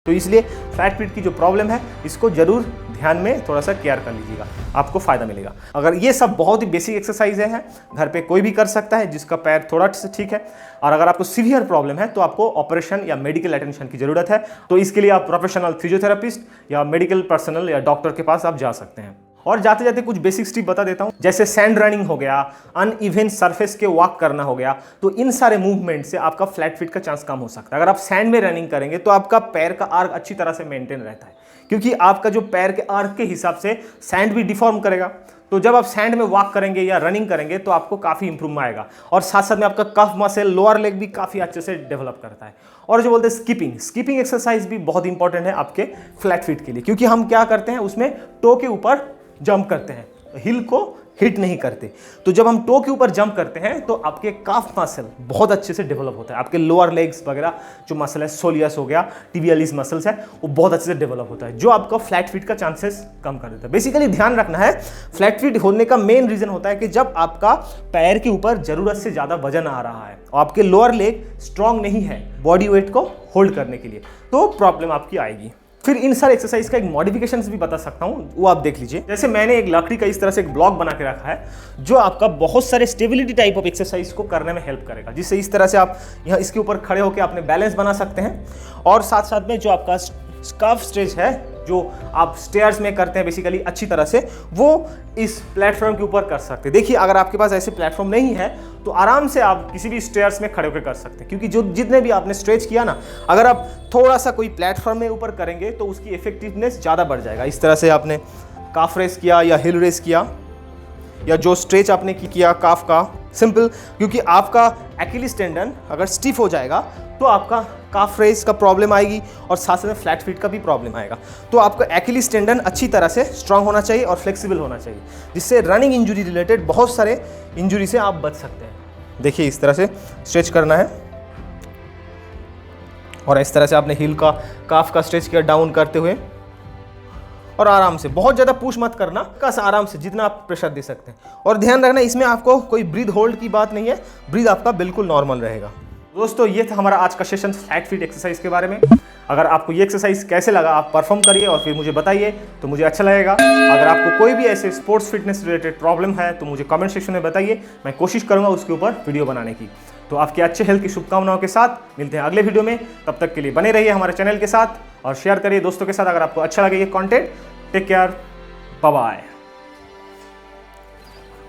तो इसलिए flat feet की जो प्रॉब्लम है इसको जरूर ध्यान में थोड़ा सा केयर कर लीजिएगा, आपको फायदा मिलेगा। अगर ये सब बहुत ही बेसिक एक्सरसाइज हैं, घर पे कोई भी कर सकता है जिसका पैर थोड़ा सा ठीक है, और अगर आपको सीवियर प्रॉब्लम है तो आपको ऑपरेशन या मेडिकल अटेंशन की जरूरत है, तो इसके लिए आप प्रोफेशनल फिजियोथेरेपिस्ट या मेडिकल पर्सनल या डॉक्टर के पास आप जा सकते हैं। और जाते जाते कुछ बेसिक टिप बता देता हूं, जैसे सैंड रनिंग हो गया, अनइवन सरफेस के वॉक करना हो गया, तो इन सारे मूवमेंट से आपका फ्लैट फीट का चांस कम हो सकता है। अगर आप सैंड में रनिंग करेंगे तो आपका पैर का आर्क अच्छी तरह से मेंटेन रहता है, क्योंकि आपका जो पैर के आर्क के हिसाब से सैंड भी डिफॉर्म करेगा। तो जब आप सैंड में वॉक करेंगे या रनिंग करेंगे तो आपको काफ़ी इंप्रूव आएगा, और साथ साथ में आपका कफ मसल, लोअर लेग भी काफ़ी अच्छे से डेवलप करता है। और जो बोलते हैं स्किपिंग एक्सरसाइज भी बहुत इंपॉर्टेंट है आपके फ्लैट फीट के लिए, क्योंकि हम क्या करते हैं उसमें टो के ऊपर जंप करते हैं, हिल को हिट नहीं करते। तो जब हम टो के ऊपर जंप करते हैं तो आपके काफ मसल बहुत अच्छे से डेवलप होता है, आपके लोअर लेग्स वगैरह जो मसल है, सोलियस हो गया, टिबियालिस मसल्स है, वो बहुत अच्छे से डेवलप होता है, जो आपका फ्लैट फीट का चांसेस कम कर देता है। बेसिकली ध्यान रखना है, फ्लैट फीट होने का मेन रीजन होता है कि जब आपका पैर के ऊपर जरूरत से ज्यादा वजन आ रहा है और आपके लोअर लेग स्ट्रांग नहीं है बॉडी वेट को होल्ड करने के लिए, तो प्रॉब्लम आपकी आएगी। फिर इन सारे एक्सरसाइज का एक मॉडिफिकेशंस भी बता सकता हूँ, वो आप देख लीजिए। जैसे मैंने एक लकड़ी का इस तरह से एक ब्लॉक बना के रखा है, जो आपका बहुत सारे स्टेबिलिटी टाइप ऑफ एक्सरसाइज को करने में हेल्प करेगा, जिससे इस तरह से आप यहाँ इसके ऊपर खड़े होकर अपने बैलेंस बना सकते हैं। और साथ साथ में जो आपका स्काफ स्ट्रेच है, जो आप स्टेयर्स में करते हैं बेसिकली अच्छी तरह से, वो इस प्लेटफॉर्म के ऊपर कर सकते हैं। देखिए, अगर आपके पास ऐसे प्लेटफॉर्म नहीं है तो आराम से आप किसी भी स्टेयर्स में खड़े होकर कर सकते हैं, क्योंकि जो जितने भी आपने स्ट्रेच किया ना, अगर आप थोड़ा सा कोई प्लेटफॉर्म में ऊपर करेंगे तो उसकी इफेक्टिवनेस ज़्यादा बढ़ जाएगा। इस तरह से आपने काफ रेस किया या हिल रेस किया, या जो स्ट्रेच आपने किया काफ का, सिंपल, क्योंकि आपका एक्किलिस टेंडन अगर स्टिफ हो जाएगा तो आपका काफ रेस का प्रॉब्लम आएगी, और साथ साथ में फ्लैट फीट का भी प्रॉब्लम आएगा। तो आपका एक्किलिस टेंडन अच्छी तरह से स्ट्रांग होना चाहिए और फ्लेक्सिबल होना चाहिए, जिससे रनिंग इंजरी रिलेटेड बहुत सारे इंजरी से आप बच सकते हैं। देखिए, इस तरह से स्ट्रेच करना है, और इस तरह से आपने हिल का काफ का स्ट्रेच किया डाउन करते हुए, और आराम से, बहुत ज़्यादा पुश मत करना, बस आराम से जितना आप प्रेशर दे सकते हैं। और ध्यान रखना, इसमें आपको कोई ब्रीथ होल्ड की बात नहीं है, ब्रीथ आपका बिल्कुल नॉर्मल रहेगा। दोस्तों, ये था हमारा आज का सेशन फ्लैट फीट एक्सरसाइज के बारे में। अगर आपको ये एक्सरसाइज कैसे लगा, आप परफॉर्म करिए और फिर मुझे बताइए, तो मुझे अच्छा लगेगा। अगर आपको कोई भी ऐसे स्पोर्ट्स फिटनेस रिलेटेड प्रॉब्लम है तो मुझे कमेंट सेक्शन में बताइए, मैं कोशिश करूँगा उसके ऊपर वीडियो बनाने की। तो आपके अच्छे हेल्थ की शुभकामनाओं के साथ मिलते हैं अगले वीडियो में। तब तक के लिए बने रहिए हमारे चैनल के साथ और शेयर करिए दोस्तों के साथ अगर आपको अच्छा लगे ये content. Take care, bye bye.